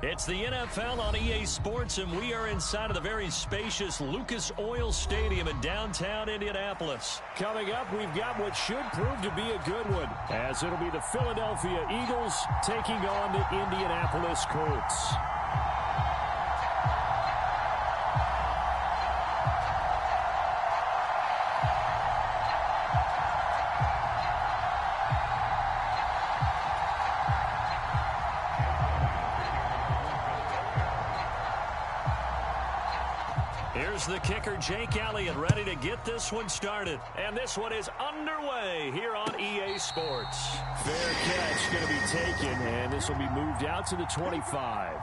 It's the NFL on EA Sports, and we are inside of the very spacious Lucas Oil Stadium in downtown Indianapolis. Coming up, we've got what should prove to be a good one, as it'll be the Philadelphia Eagles taking on the Indianapolis Colts. Here's the kicker, Jake Elliott, ready to get this one started. And this one is underway here on EA Sports. Fair catch going to be taken, and this will be moved out to the 25.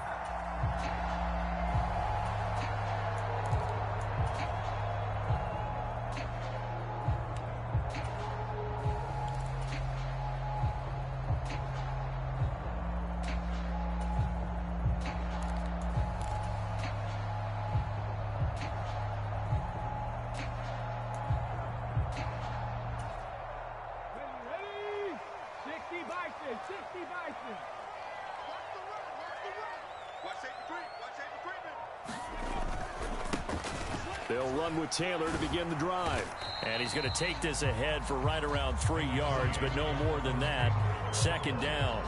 They'll run with Taylor to begin the drive. And he's going to take this ahead for right around 3 yards, but no more than that. Second down.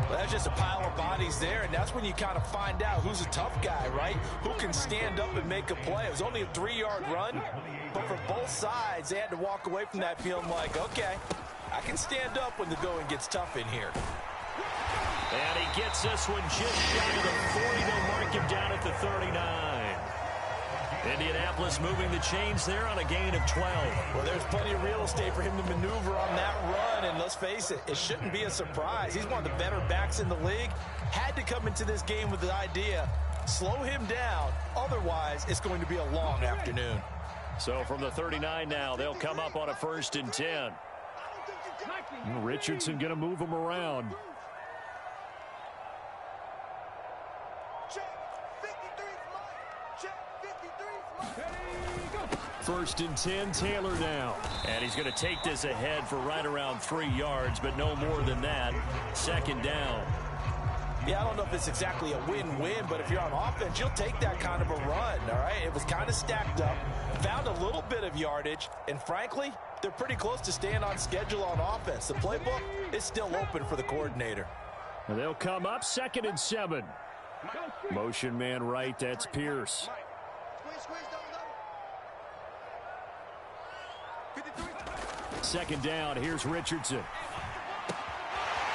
Well, that's just a pile of bodies there, and that's when you kind of find out who's a tough guy, right? Who can stand up and make a play. It was only a 3-yard run, but for both sides, they had to walk away from that feeling like, okay, I can stand up when the going gets tough in here. And he gets this one just shy of the 40. They'll mark him down at the 39. Indianapolis moving the chains there on a gain of 12. Well, there's plenty of real estate for him to maneuver on that run, and let's face it, it shouldn't be a surprise. He's one of the better backs in the league. Had to come into this game with the idea, slow him down, otherwise it's going to be a long afternoon. So from the 39 now, they'll come up on a 1st and 10. Richardson going to move him around. First and 10, Taylor now. And he's going to take this ahead for right around 3 yards, but no more than that. Second down. Yeah, I don't know if it's exactly a win-win, but if you're on offense, you'll take that kind of a run, all right? It was kind of stacked up, found a little bit of yardage, and frankly, they're pretty close to staying on schedule on offense. The playbook is still open for the coordinator. And they'll come up 2nd and 7. Motion man right, that's Pierce. Second down, here's Richardson.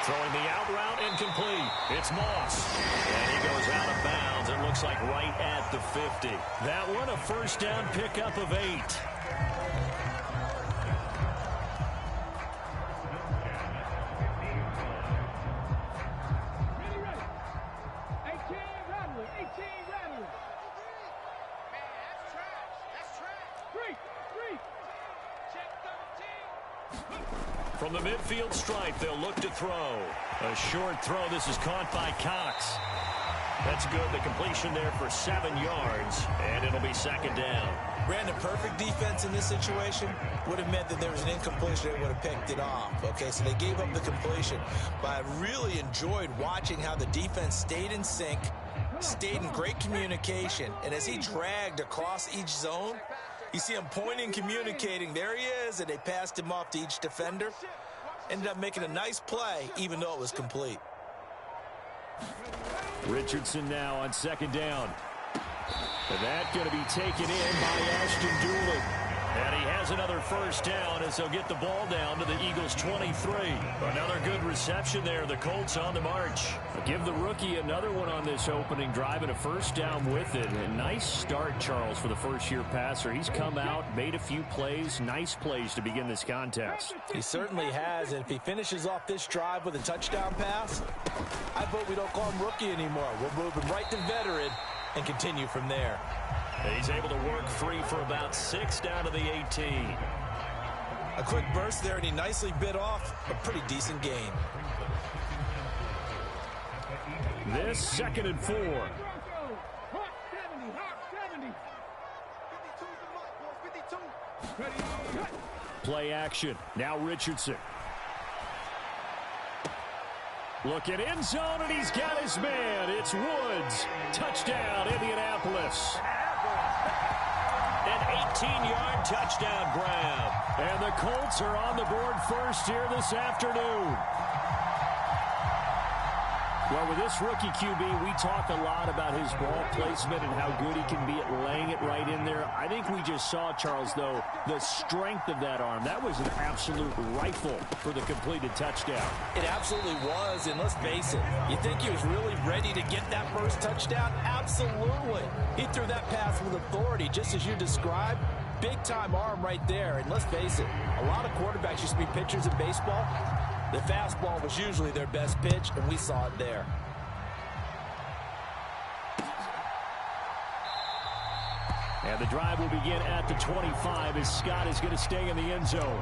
Throwing the out route, incomplete. It's Moss. And he goes out of bounds. It looks like right at the 50. That one, a first down pickup of 8. From the midfield stripe, they'll look to throw. A short throw. This is caught by Cox. That's good. The completion there for 7 yards, and it'll be 2nd down. Brandon, perfect defense in this situation would have meant that there was an incompletion. They would have picked it off. Okay, so they gave up the completion. But I really enjoyed watching how the defense stayed in sync, stayed in great communication, and as he dragged across each zone, you see him pointing, communicating. There he is, and they passed him off to each defender. Ended up making a nice play, even though it was complete. Richardson now on 2nd down. And that's going to be taken in by Ashton Doolin. And he has another first down as they'll get the ball down to the Eagles' 23. Another good reception there. The Colts on the march. Give the rookie another one on this opening drive and a first down with it. A nice start, Charles, for the first-year passer. He's come out, made a few plays, nice plays to begin this contest. He certainly has, and if he finishes off this drive with a touchdown pass, I vote we don't call him rookie anymore. We'll move him right to veteran and continue from there. He's able to work free for about 6 down to the 18. A quick burst there, and he nicely bit off a pretty decent gain. This 2nd and 4. Play action. Now Richardson. Looking end zone, and he's got his man. It's Woods. Touchdown, Indianapolis. An 18-yard touchdown grab. And the Colts are on the board first here this afternoon. Well, with this rookie QB, we talk a lot about his ball placement and how good he can be at laying it right in there. I think we just saw, Charles, though, the strength of that arm. That was an absolute rifle for the completed touchdown. It absolutely was, and let's face it, you think he was really ready to get that first touchdown? Absolutely. He threw that pass with authority, just as you described. Big-time arm right there, and let's face it, a lot of quarterbacks used to be pitchers in baseball. The fastball was usually their best pitch, and we saw it there. And the drive will begin at the 25 as Scott is going to stay in the end zone.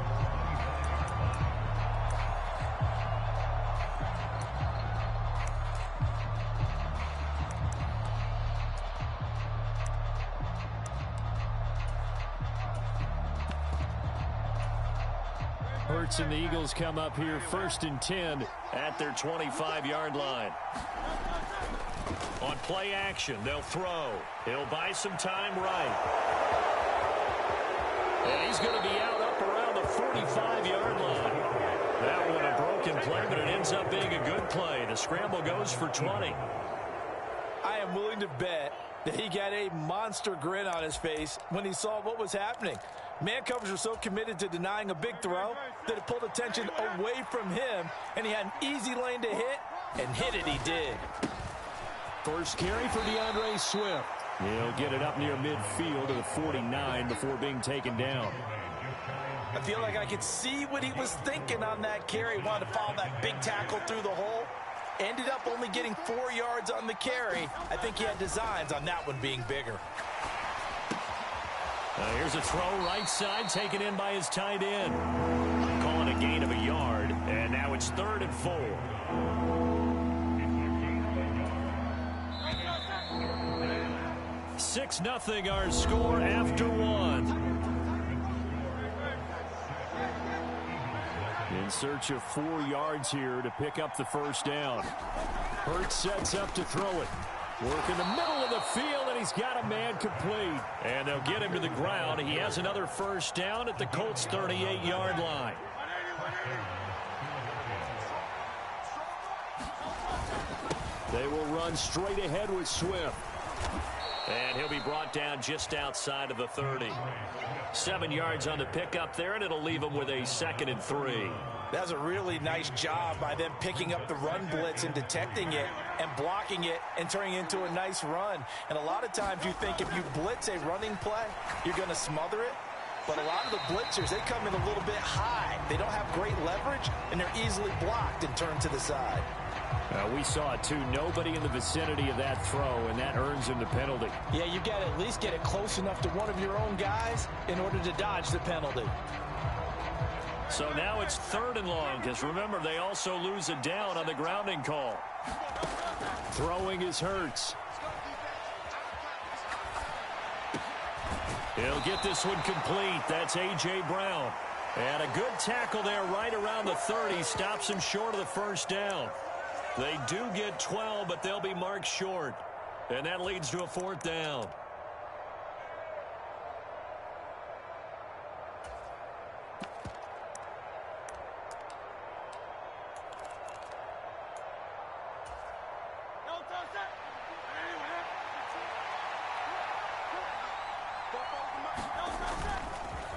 Hurts and the Eagles come up here 1st and 10 at their 25-yard line. On play action, they'll throw. He'll buy some time right. And he's going to be out up around the 45-yard line. That one a broken play, but it ends up being a good play. The scramble goes for 20. I am willing to bet that he got a monster grin on his face when he saw what was happening. Man coverage were so committed to denying a big throw that it pulled attention away from him, and he had an easy lane to hit, and hit it he did. First carry for DeAndre Swift. He'll get it up near midfield to the 49 before being taken down. I feel like I could see what he was thinking on that carry. He wanted to follow that big tackle through the hole. Ended up only getting 4 yards on the carry. I think he had designs on that one being bigger. Here's a throw right side, taken in by his tight end. Calling a gain of a yard, and now it's 3rd and 4. Six 0 our score after one. In search of 4 yards here to pick up the first down. Hurts sets up to throw it. Work in the middle of the field, and he's got a man complete. And they'll get him to the ground. He has another first down at the Colts' 38-yard line. They will run straight ahead with Swift. And he'll be brought down just outside of the 30. 7 yards on the pickup there, and it'll leave him with a 2nd and 3. That's a really nice job by them picking up the run blitz and detecting it and blocking it and turning it into a nice run. And a lot of times you think if you blitz a running play, you're going to smother it. But a lot of the blitzers, they come in a little bit high. They don't have great leverage, and they're easily blocked and turned to the side. We saw it, too. Nobody in the vicinity of that throw, and that earns him the penalty. Yeah, you got to at least get it close enough to one of your own guys in order to dodge the penalty. So now it's 3rd and long, because remember, they also lose a down on the grounding call. Throwing is Hurts. He'll get this one complete. That's A.J. Brown. And a good tackle there right around the 30. Stops him short of the first down. They do get 12, but they'll be marked short. And that leads to a 4th down.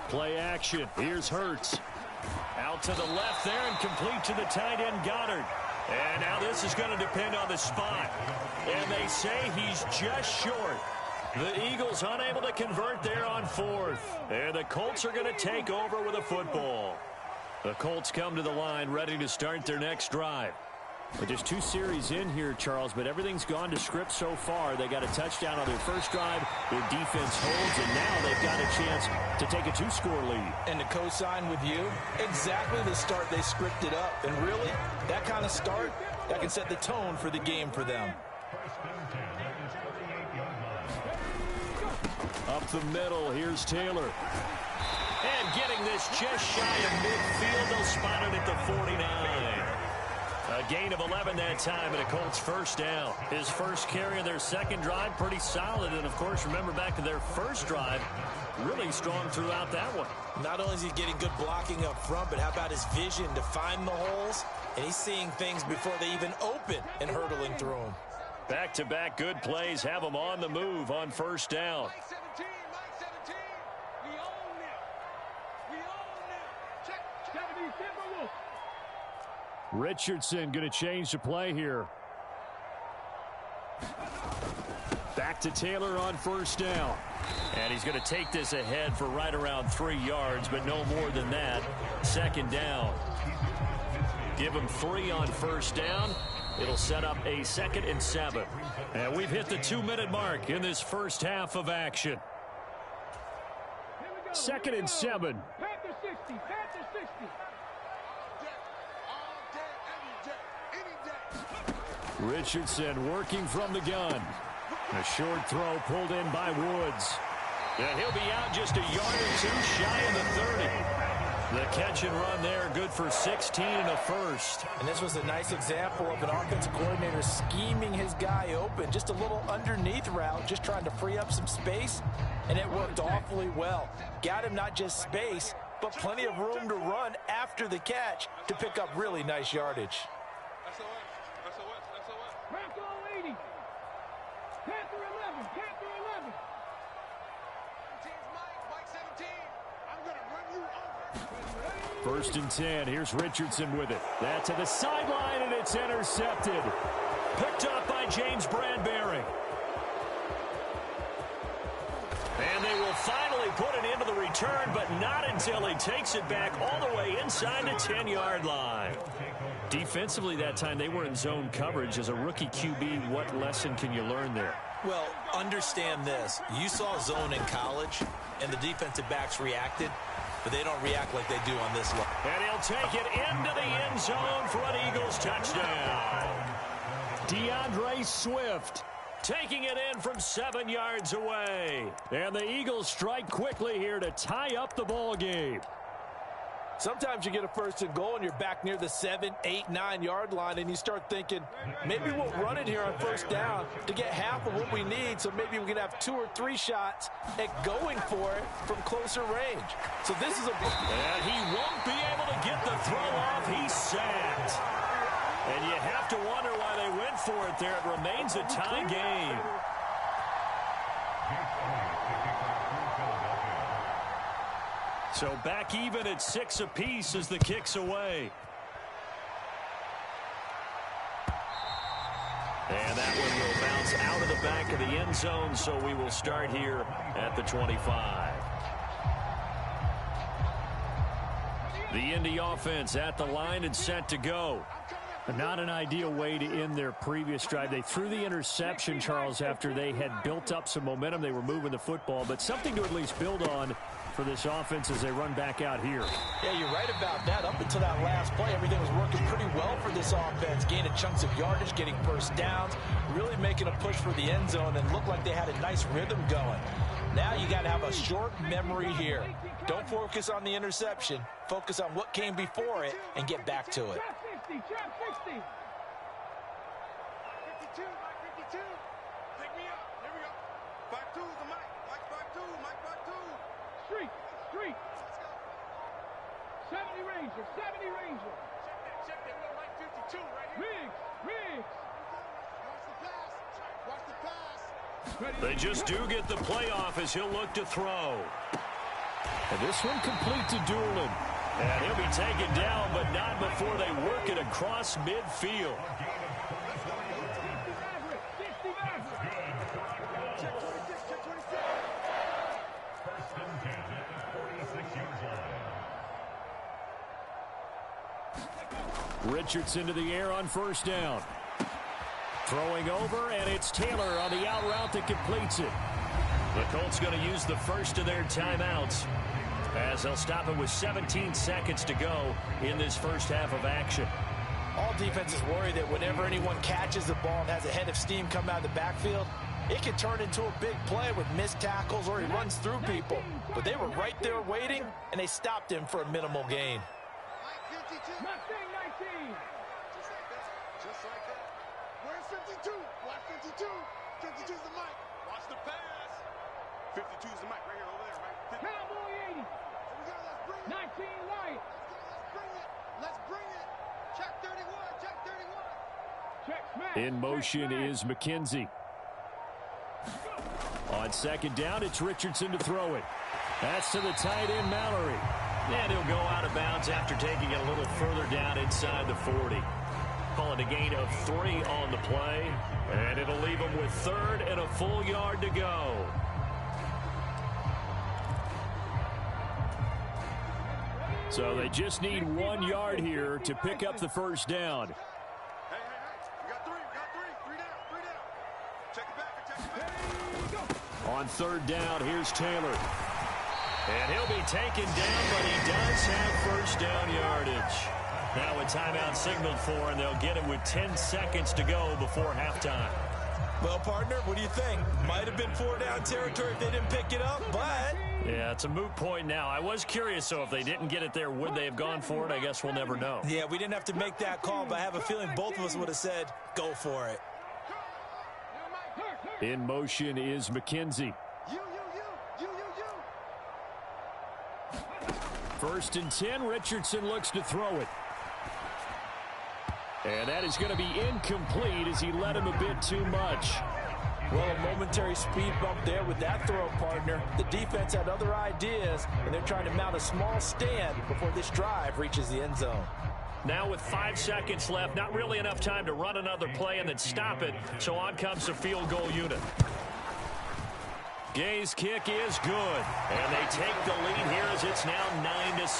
Play action. Here's Hurts. Out to the left there and complete to the tight end Goddard. And now this is going to depend on the spot. And they say he's just short. The Eagles unable to convert there on 4th. And the Colts are going to take over with a football. The Colts come to the line ready to start their next drive. Well, just 2 series in here, Charles, but everything's gone to script so far. They got a touchdown on their first drive. Their defense holds, and now they've got a chance to take a 2-score lead. And to co-sign with you, exactly the start they scripted up. And really, that kind of start, that can set the tone for the game for them. Up the middle, here's Taylor. And getting this just shy of midfield, they'll spot it at the 49. A gain of 11 that time, and a Colts first down. His first carry of their second drive, pretty solid. And, of course, remember back to their first drive, really strong throughout that one. Not only is he getting good blocking up front, but how about his vision to find the holes? And he's seeing things before they even open and hurtling through them. Back-to-back good plays have him on the move on first down. Richardson going to change the play here. Back to Taylor on first down. And he's going to take this ahead for right around 3 yards, but no more than that. Second down. Give him 3 on first down. It'll set up a 2nd and 7. And we've hit the 2-minute mark in this first half of action. 2nd and 7. Panther 60, Panther 60. Richardson working from the gun. A short throw pulled in by Woods. And he'll be out just a yard or two shy of the 30. The catch and run there, good for 16 and a first. And this was a nice example of an offensive coordinator scheming his guy open. Just a little underneath route, just trying to free up some space. And it worked awfully well. Got him not just space, but plenty of room to run after the catch to pick up really nice yardage. Panther 80. Panther 11. Panther 11. First and 10. Here's Richardson with it. That to the sideline, and it's intercepted. Picked up by James Bradbury. And they will finally put it into the return, but not until he takes it back all the way inside the 10-yard line. Defensively that time, they were in zone coverage. As a rookie QB, what lesson can you learn there? Well, understand this. You saw zone in college, and the defensive backs reacted, but they don't react like they do on this level. And he'll take it into the end zone for an Eagles touchdown. DeAndre Swift taking it in from 7 yards away. And the Eagles strike quickly here to tie up the ball game. Sometimes you get a first and goal and you're back near the 7, 8, 9 yard line and you start thinking, maybe we'll run it here on first down to get half of what we need, so maybe we can have 2 or 3 shots at going for it from closer range. So this is a... And he won't be able to get the throw off. He's sacked. And you have to wonder why they went for it there. It remains a tie game. So back even at 6 apiece as the kick's away. And that one will bounce out of the back of the end zone, so we will start here at the 25. The Indy offense at the line and set to go. Not an ideal way to end their previous drive. They threw the interception, Charles, after they had built up some momentum. They were moving the football, but something to at least build on for this offense as they run back out here. Yeah, you're right about that. Up until that last play, everything was working pretty well for this offense. Gaining chunks of yardage, getting first downs, really making a push for the end zone, and looked like they had a nice rhythm going. Now you got to have a short memory here. Don't focus on the interception. Focus on what came before it and get back to it. Trap 60. Trap 60. 52, Mike 52. Pick me up. Here we go. 5-2 is the Mike. Mike 5-2. Mike 5-2. Street. Street. Let's go. 70 Ranger. 70 Ranger. Check that. Little Mike 52 right here. Riggs. Riggs. Watch the pass. Watch the pass. They just do get the playoff as he'll look to throw. And this one complete to Doolin. And he'll be taken down, but not before they work it across midfield. 60 Maverick. 60 Maverick. Check 26. Check 26. Richardson to the air on first down. Throwing over, and it's Taylor on the out route that completes it. The Colts going to use the first of their timeouts as they'll stop it with 17 seconds to go in this first half of action. All defenses worry that whenever anyone catches the ball and has a head of steam come out of the backfield, it can turn into a big play with missed tackles or he runs through people. But they were right there waiting, and they stopped him for a minimal gain. Mike 52. Mustang 19. Just like that. Where's 52? Watch 52. 52's the mic. Watch the pass. 52's the mic right here, over there, right? Cowboy 80. Here we go. Let's bring it. 19 Lions. Let's bring it. Let's bring it. Check 31. Check 31. Check smash. In motion is McKenzie. On second down, it's Richardson to throw it. That's to the tight end, Mallory. And he'll go out of bounds after taking it a little further down inside the 40. Call it a gain of 3 on the play. And it'll leave him with 3rd and a full yard to go. So they just need 1 yard here to pick up the first down. Hey. We got 3. We got 3. 3 down. 3 down. Check it back. Check it back. On third down, here's Taylor. And he'll be taken down, but he does have first down yardage. Now a timeout signaled for, and they'll get it with 10 seconds to go before halftime. Well, partner, what do you think? Might have been 4-down territory if they didn't pick it up, but... Yeah, it's a moot point now. I was curious, so if they didn't get it there, would they have gone for it? I guess we'll never know. Yeah, we didn't have to make that call, but I have a feeling both of us would have said, go for it. In motion is McKenzie. You. 1st and 10, Richardson looks to throw it. And that is going to be incomplete as he led him a bit too much. Well, a momentary speed bump there with that throw, partner. The defense had other ideas, and they're trying to mount a small stand before this drive reaches the end zone. Now with 5 seconds left, not really enough time to run another play and then stop it, so on comes the field goal unit. Gay's kick is good, and they take the lead here as it's now 9-6.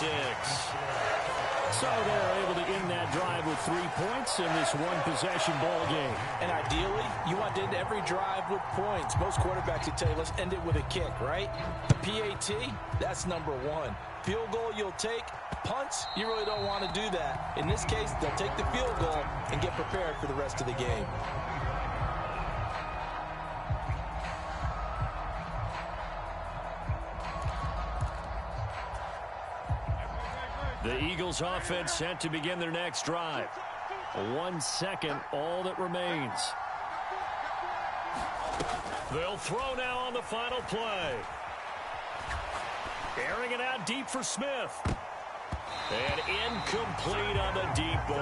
So they're able to end that drive with 3 points in this one-possession ball game. And ideally, you want to end every drive with points. Most quarterbacks would tell you, let's end it with a kick, right? A PAT, that's number 1. Field goal you'll take. Punts, you really don't want to do that. In this case, they'll take the field goal and get prepared for the rest of the game. The Eagles offense set to begin their next drive. 1 second, all that remains. They'll throw now on the final play. Airing it out deep for Smith. And incomplete on the deep ball.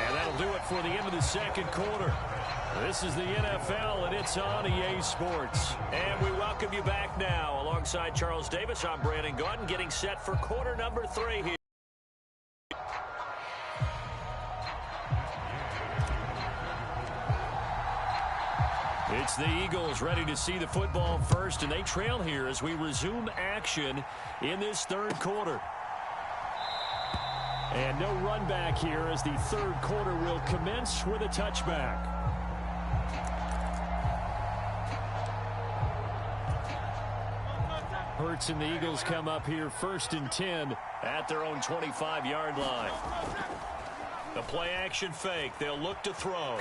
And that'll do it for the end of the second quarter. This is the NFL, and it's on EA Sports. And we welcome you back now. Alongside Charles Davis, I'm Brandon Gordon, getting set for quarter number 3 here. It's the Eagles ready to see the football first, and they trail here as we resume action in this third quarter. And no run back here as the third quarter will commence with a touchback. Hurts and the Eagles come up here 1st and 10 at their own 25-yard line. The play action fake. They'll look to throw.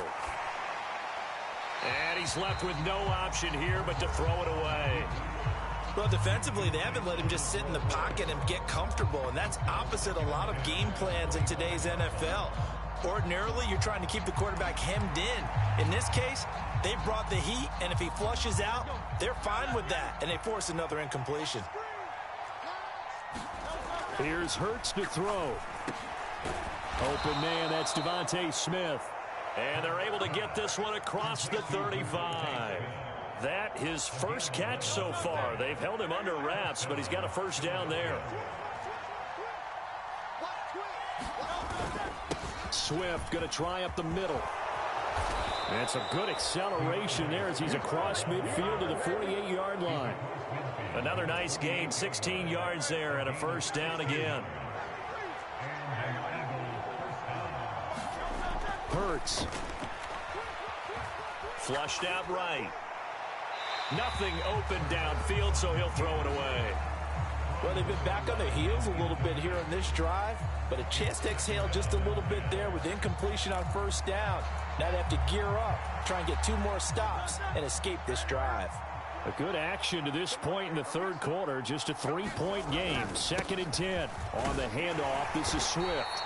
And he's left with no option here but to throw it away. Well, defensively, they haven't let him just sit in the pocket and get comfortable, and that's opposite a lot of game plans in today's NFL. Ordinarily, you're trying to keep the quarterback hemmed in. In this case, they brought the heat, and if he flushes out, they're fine with that, and they force another incompletion. Here's Hurts to throw. Open man, that's Devontae Smith. And they're able to get this one across the 35. That his first catch so far. They've held him under wraps, but he's got a first down there. Swift going to try up the middle. That's a good acceleration there as he's across midfield to the 48-yard line. Another nice gain, 16 yards there, and a first down again. Hurts. Flushed out right. Nothing open downfield, so he'll throw it away. Well, they've been back on their heels a little bit here on this drive, but a chance to exhale just a little bit there with incompletion on first down. Now they have to gear up, try and get 2 more stops, and escape this drive. A good action to this point in the third quarter. Just a 3-point game. 2nd and 10. On the handoff, this is Swift.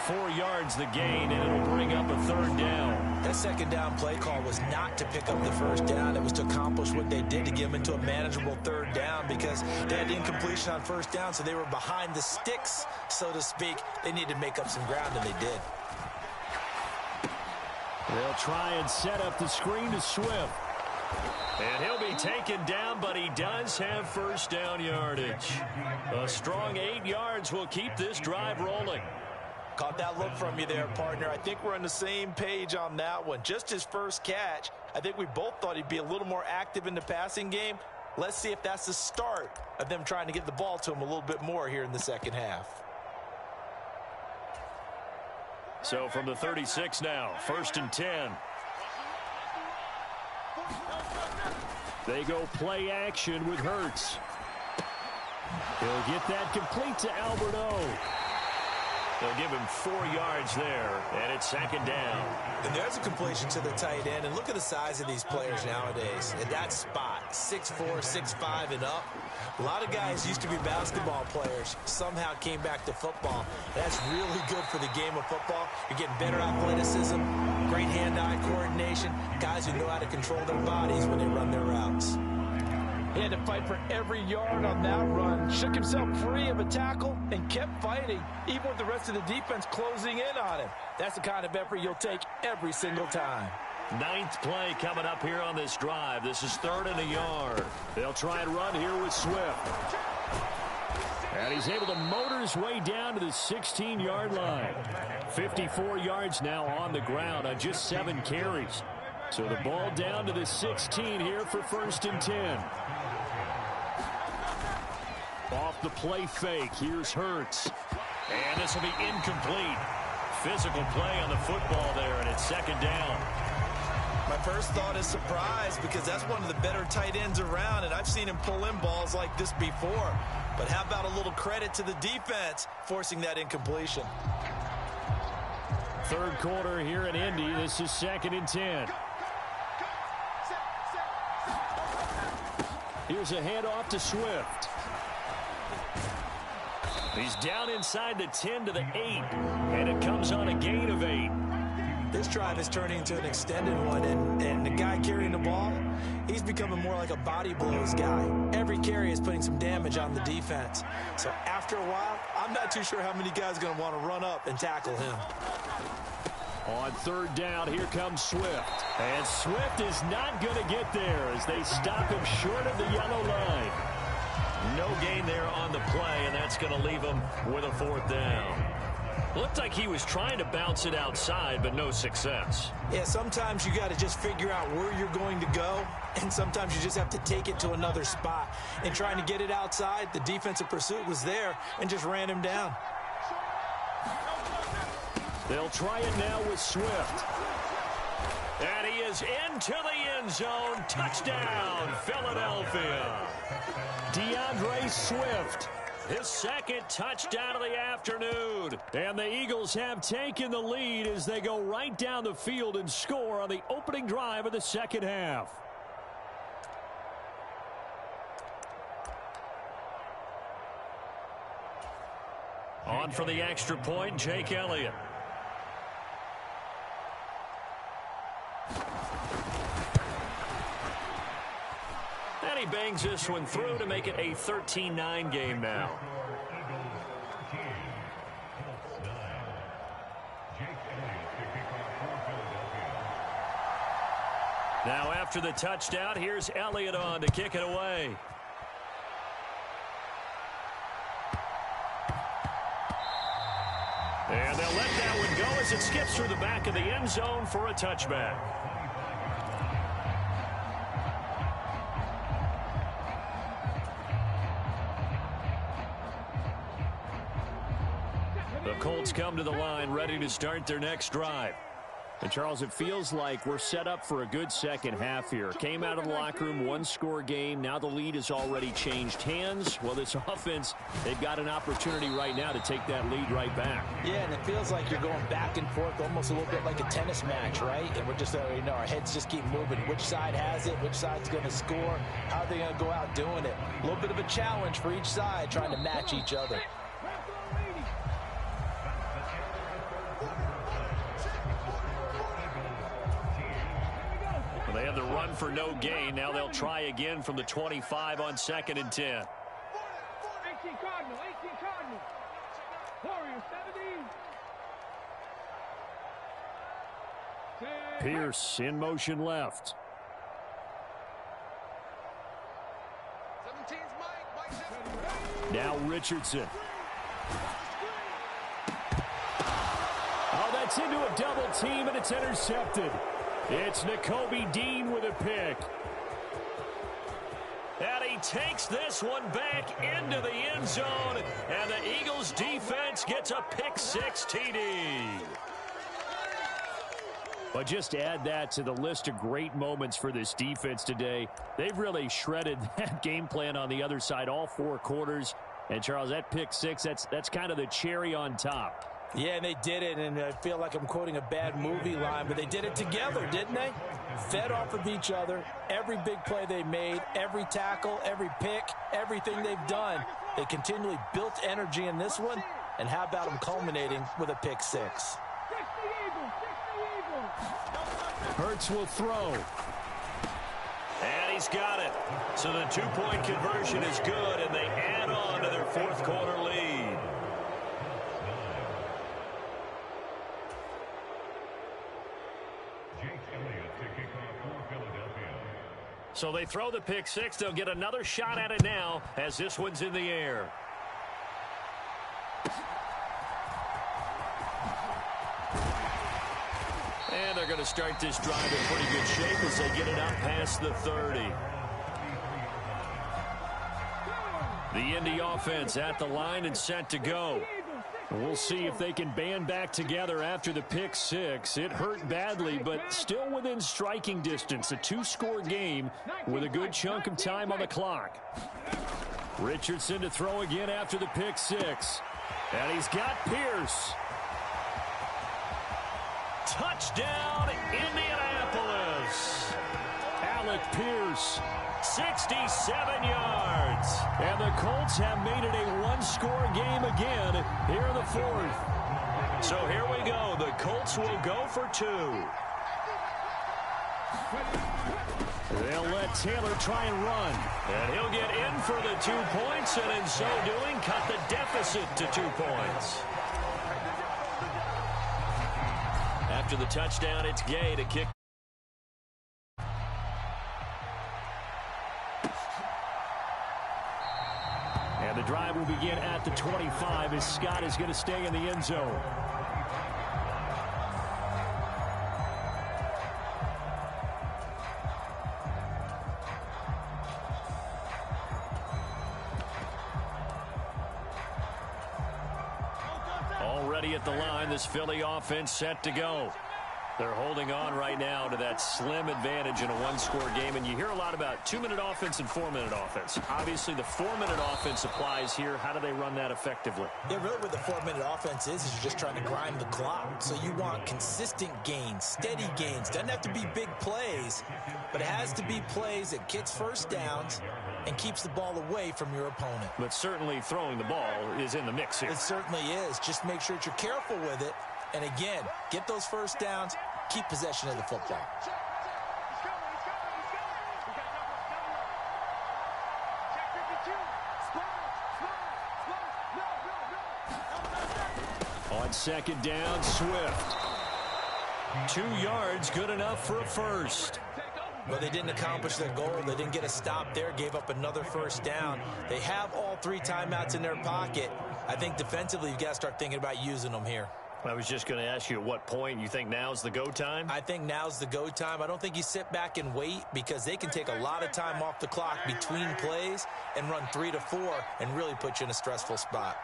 4 yards the gain, and it'll bring up a 3rd down. That second down play call was not to pick up the first down. It was to accomplish what they did, to get them into a manageable 3rd down, because they had incompletion on first down, so they were behind the sticks, so to speak. They needed to make up some ground, and they did. They'll try and set up the screen to Swift. And he'll be taken down, but he does have first down yardage. A strong 8 yards will keep this drive rolling. Caught that look from you there, partner. I think we're on the same page on that one. Just his first catch, I think we both thought he'd be a little more active in the passing game. Let's see if that's the start of them trying to get the ball to him a little bit more here in the second half. So from the 36 now, 1st and 10. They go play action with Hurts. He'll get that complete to Alberto. They'll give him 4 yards there, and it's 2nd down. And there's a completion to the tight end. And look at the size of these players nowadays. At that spot, 6'4", 6'5", and up. A lot of guys used to be basketball players, somehow came back to football. That's really good for the game of football. You're getting better athleticism, great hand-eye coordination, guys who know how to control their bodies when they run their routes. He had to fight for every yard on that run. Shook himself free of a tackle and kept fighting, even with the rest of the defense closing in on him. That's the kind of effort you'll take every single time. 9th play coming up here on this drive. This is 3rd and a yard. They'll try and run here with Swift. And he's able to motor his way down to the 16-yard line. 54 yards now on the ground on just 7 carries. So the ball down to the 16 here for 1st and 10. Off the play fake, here's Hurts. And this will be incomplete. Physical play on the football there, and it's 2nd down. My first thought is surprise, because that's one of the better tight ends around, and I've seen him pull in balls like this before. But how about a little credit to the defense forcing that incompletion? 3rd quarter here in Indy. This is 2nd and 10. Here's a handoff to Swift. He's down inside the 10 to the 8, and it comes on a gain of 8. This drive is turning into an extended one, and the guy carrying the ball, he's becoming more like a body blows guy. Every carry is putting some damage on the defense. So after a while, I'm not too sure how many guys are going to want to run up and tackle him. On 3rd down, here comes Swift. And Swift is not going to get there as they stop him short of the yellow line. No gain there on the play, and that's going to leave him with a 4th down. Looked like he was trying to bounce it outside, but no success. Yeah, sometimes you got to just figure out where you're going to go, and sometimes you just have to take it to another spot. And trying to get it outside, the defensive pursuit was there and just ran him down. They'll try it now with Swift. And he is into the end zone. Touchdown, Philadelphia. DeAndre Swift. His 2nd touchdown of the afternoon. And the Eagles have taken the lead as they go right down the field and score on the opening drive of the 2nd half. On for the extra point, Jake Elliott. And he bangs this one through to make it a 13-9 game now. Now after the touchdown, here's Elliott on to kick it away. And they'll let that one go as it skips through the back of the end zone for a touchback. The Colts come to the line ready to start their next drive. And, Charles, it feels like we're set up for a good second half here. Came out of the locker room, one-score game. Now the lead has already changed hands. Well, this offense, they've got an opportunity right now to take that lead right back. Yeah, and it feels like you're going back and forth almost a little bit like a tennis match, right? And we're just, our heads just keep moving. Which side has it? Which side's going to score? How are they going to go out doing it? A little bit of a challenge for each side trying to match each other. And the run for no gain. Now they'll try again from the 25 on 2nd and 10. 18 Cardinal, 18 Cardinal. Warriors 70. Pierce in motion left. 17's Mike. Now Richardson. Oh, that's into a double team, and it's intercepted. It's Nakobe Dean with a pick. And he takes this one back into the end zone. And the Eagles defense gets a pick 6 TD. But just add that to the list of great moments for this defense today. They've really shredded that game plan on the other side all 4 quarters. And, Charles, that pick 6, that's kind of the cherry on top. Yeah, and they did it, and I feel like I'm quoting a bad movie line, but they did it together, didn't they? Fed off of each other, every big play they made, every tackle, every pick, everything they've done. They continually built energy in this one, and how about them culminating with a pick 6? Hurts will throw. And he's got it. So the 2-point conversion is good, and they add on to their 4th quarter lead. So they throw the pick 6. They'll get another shot at it now as this one's in the air. And they're going to start this drive in pretty good shape as they get it out past the 30. The Indy offense at the line and set to go. We'll see if they can band back together after the pick 6. It hurt badly, but still within striking distance. A 2-score game with a good chunk of time on the clock. Richardson to throw again after the pick 6. And he's got Pierce. Touchdown, Indianapolis. Alec Pierce. 67 yards. And the Colts have made it a 1-score game again here in the 4th. So here we go. The Colts will go for 2. They'll let Taylor try and run. And he'll get in for the 2 points, and in so doing, cut the deficit to 2 points. After the touchdown, it's Gay to kick. And the drive will begin at the 25 as Scott is going to stay in the end zone. Already at the line, this Philly offense set to go. They're holding on right now to that slim advantage in a 1-score game. And you hear a lot about 2-minute offense and 4-minute offense. Obviously, the 4-minute offense applies here. How do they run that effectively? Yeah, really what the 4-minute offense is you're just trying to grind the clock. So you want consistent gains, steady gains. Doesn't have to be big plays, but it has to be plays that gets first downs and keeps the ball away from your opponent. But certainly throwing the ball is in the mix here. It certainly is. Just make sure that you're careful with it. And again, get those first downs, keep possession of the football. On 2nd down, Swift. 2 yards, good enough for a first. But they didn't accomplish their goal. They didn't get a stop there, gave up another first down. They have all 3 timeouts in their pocket. I think defensively, you've got to start thinking about using them here. I was just going to ask you at what point you think now's the go time? I think now's the go time. I don't think you sit back and wait because they can take a lot of time off the clock between plays and run 3 to 4 and really put you in a stressful spot.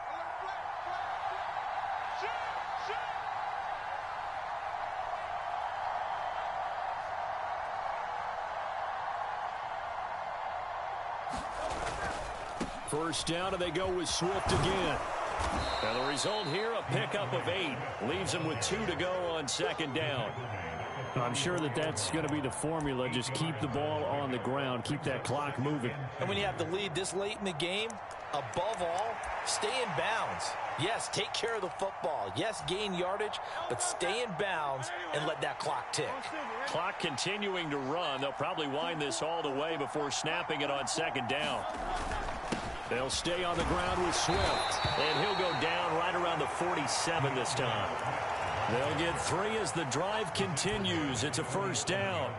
First down, and they go with Swift again. And the result here, a pickup of 8. Leaves them with 2 to go on 2nd down. I'm sure that that's going to be the formula. Just keep the ball on the ground. Keep that clock moving. And when you have the lead this late in the game, above all, stay in bounds. Yes, take care of the football. Yes, gain yardage, but stay in bounds and let that clock tick. Clock continuing to run. They'll probably wind this all the way before snapping it on second down. They'll stay on the ground with Swift. And he'll go down right around the 47 this time. They'll get 3 as the drive continues. It's a first down.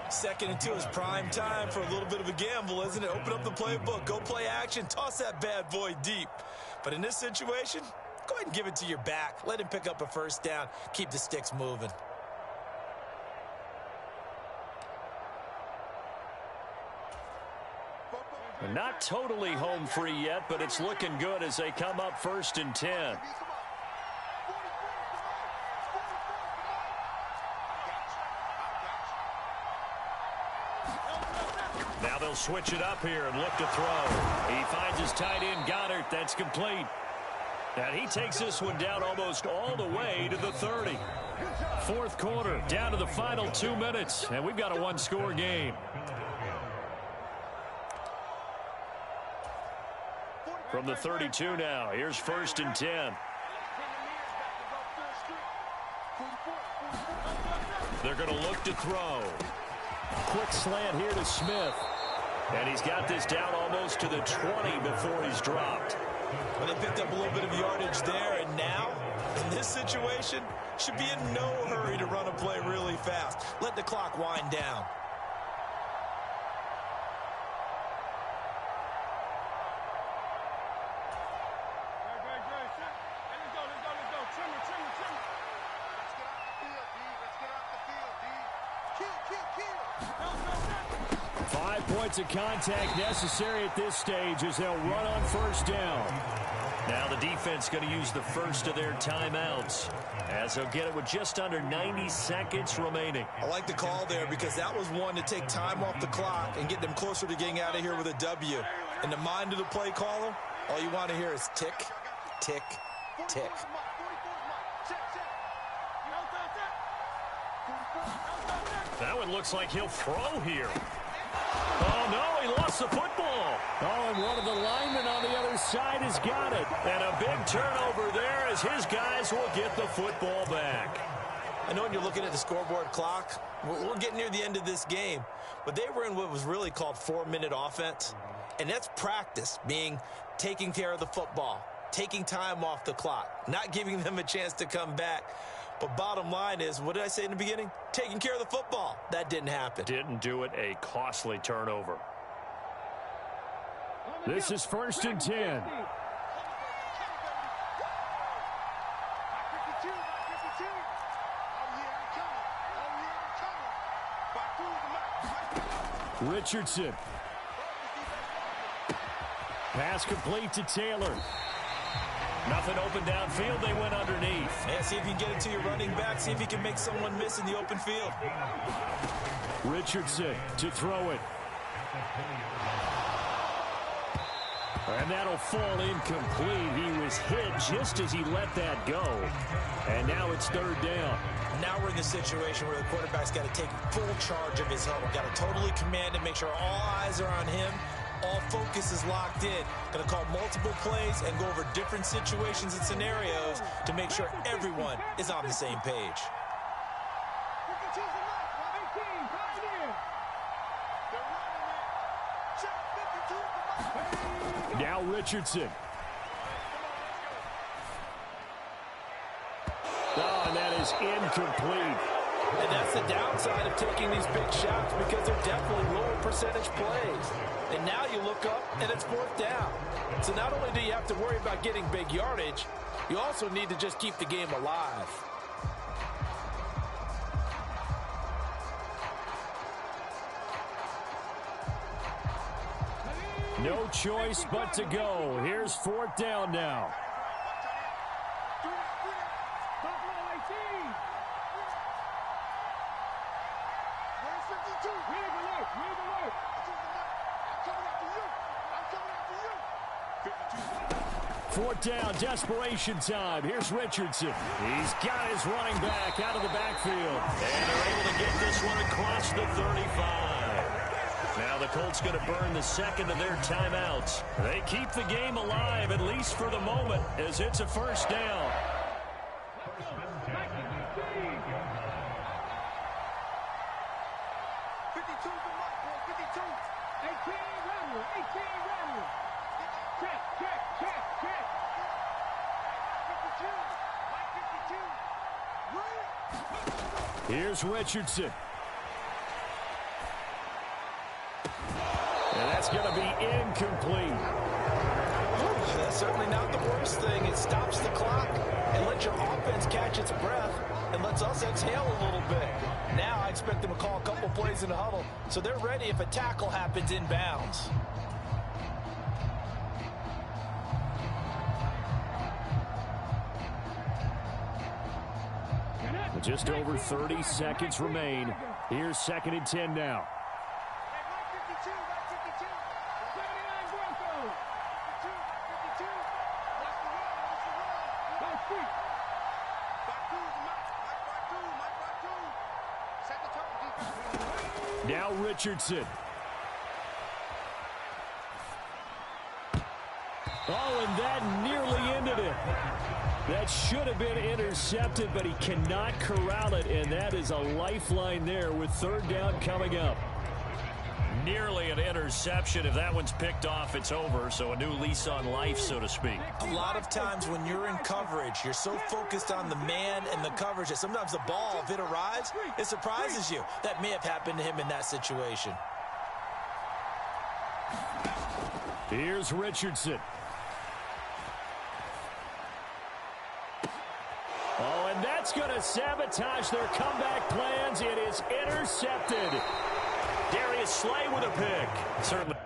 2nd and 2 is prime time for a little bit of a gamble, isn't it? Open up the playbook, go play action, toss that bad boy deep. But in this situation, go ahead and give it to your back. Let him pick up a first down. Keep the sticks moving. Not totally home free yet, but it's looking good as they come up 1st and 10. Now they'll switch it up here and look to throw. He finds his tight end, Goddard. That's complete. And he takes this one down almost all the way to the 30. 4th quarter, down to the final 2 minutes, and we've got a one-score game. From the 32 now, here's 1st and 10. They're going to look to throw. Quick slant here to Smith. And he's got this down almost to the 20 before he's dropped. Well, they picked up a little bit of yardage there, and now, in this situation, should be in no hurry to run a play really fast. Let the clock wind down. Of contact necessary at this stage as they'll run on 1st down. Now the defense going to use the first of their timeouts as they'll get it with just under 90 seconds remaining. I like the call there because that was one to take time off the clock and get them closer to getting out of here with a W. In the mind of the play caller, all you want to hear is tick, tick, tick. That one looks like he'll throw here. Oh, no, he lost the football. Oh, and one of the linemen on the other side has got it. And a big turnover there as his guys will get the football back. I know when you're looking at the scoreboard clock, we're getting near the end of this game, but they were in what was really called 4-minute offense, and that's practice, meaning taking care of the football, taking time off the clock, not giving them a chance to come back. But bottom line is, what did I say in the beginning? Taking care of the football. That didn't happen. Didn't do it. A costly turnover. This is 1st and 10. Richardson. Pass complete to Taylor. Nothing open downfield. They went underneath. Yeah, see if you can get it to your running back. See if you can make someone miss in the open field. Richardson to throw it. And that'll fall incomplete. He was hit just as he let that go. And now it's 3rd down. Now we're in the situation where the quarterback's got to take full charge of his helmet. Got to totally command it, make sure all eyes are on him. All focus is locked in. Going to call multiple plays and go over different situations and scenarios to make sure everyone is on the same page. Now Richardson. Oh, and that is incomplete. And that's the downside of taking these big shots because they're definitely lower percentage plays. And now you look up and it's 4th down. So not only do you have to worry about getting big yardage, you also need to just keep the game alive. No choice but to go. Here's 4th down now. Fourth down, desperation time. Here's Richardson. He's got his running back out of the backfield. And they're able to get this one across the 35. Now the Colts going to burn the second of their timeouts. They keep the game alive, at least for the moment, as it's a first down. Here's Richardson. And that's going to be incomplete. That's certainly not the worst thing. It stops the clock and lets your offense catch its breath and lets us exhale a little bit. Now I expect them to call a couple plays in the huddle so they're ready if a tackle happens inbounds. Just over 30 seconds remain. Here's 2nd and 10 now. Now Richardson. Oh, and that nearly ended it. That should have been intercepted, but he cannot corral it, and that is a lifeline there with 3rd down coming up. Nearly an interception. If that one's picked off, it's over, so a new lease on life, so to speak. A lot of times when you're in coverage, you're so focused on the man and the coverage that sometimes the ball, if it arrives, it surprises you. That may have happened to him in that situation. Here's Richardson. Oh, and that's going to sabotage their comeback plans. It is intercepted. Darius Slay with a pick. Certainly.